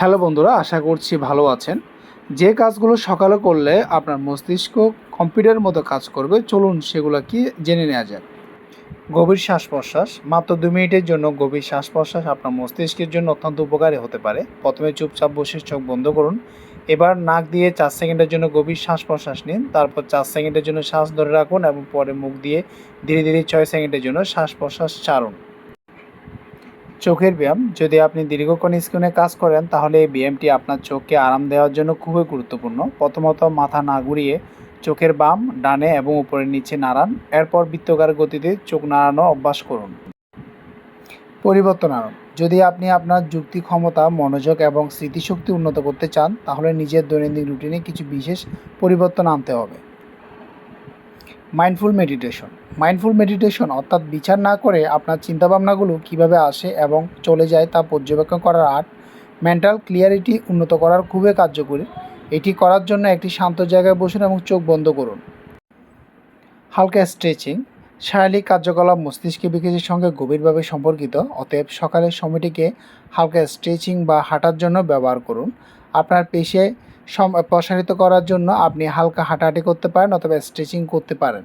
Hello বন্ধুরা, আশা করছি ভালো আছেন। যে কাজগুলো সকালে করলে আপনার মস্তিষ্ক কম্পিউটারের মতো কাজ করবে, চলুন সেগুলো কি জেনে নেওয়া যাক। গভীর শ্বাস প্রশ্বাস, মাত্র 2 মিনিটের জন্য গভীর শ্বাস প্রশ্বাস আপনার মস্তিষ্কের জন্য অত্যন্ত উপকারী হতে পারে। প্রথমে চুপচাপ বসে চোখ বন্ধ করুন। এবার নাক দিয়ে 4 সেকেন্ডের জন্য গভীর শ্বাস প্রশ্বাস নিন, তারপর 4 সেকেন্ডের জন্য শ্বাস ধরে রাখুন এবং পরে মুখ দিয়ে ধীরে ধীরে 6 সেকেন্ডের জন্য শ্বাস প্রশ্বাস ছাড়ুন। চোখের ব্যায়াম, যদি আপনি দীর্ঘক্ষণ স্ক্রিনে কাজ করেন তাহলে এই ব্যায়ামটি আপনার চোখকে আরাম দেওয়ার জন্য খুবই গুরুত্বপূর্ণ। প্রথমত মাথা না ঘুরিয়ে চোখের বাম, ডানে এবং উপরের নিচে নাড়ান। এরপর বৃত্তাকার গতিতে চোখ নাড়ানো অভ্যাস করুন। পরিবর্তন আনুন, যদি আপনি আপনার যুক্তি ক্ষমতা, মনোযোগ এবং স্মৃতিশক্তি উন্নত করতে চান তাহলে নিজের দৈনন্দিন রুটিনে কিছু বিশেষ পরিবর্তন আনতে হবে। মাইন্ডফুল মেডিটেশন অর্থাৎ বিচার না করে আপনার চিন্তাভাবনাগুলো কীভাবে আসে এবং চলে যায় তা পর্যবেক্ষণ করার আর্ট। মেন্টাল ক্লিয়ারিটি উন্নত করার খুবই কার্যকরী। এটি করার জন্য একটি শান্ত জায়গায় বসুন এবং চোখ বন্ধ করুন। হালকা স্ট্রেচিং, শারীরিক কার্যকলাপ মস্তিষ্কের বিকাশের সঙ্গে গভীরভাবে সম্পর্কিত। অতএব সকালের সময়টিকে হালকা স্ট্রেচিং বা হাঁটার জন্য ব্যবহার করুন। আপনার পেশে প্রসারিত করার জন্য আপনি হালকা হাঁটাহাঁটি করতে পারেন অথবা স্ট্রেচিং করতে পারেন।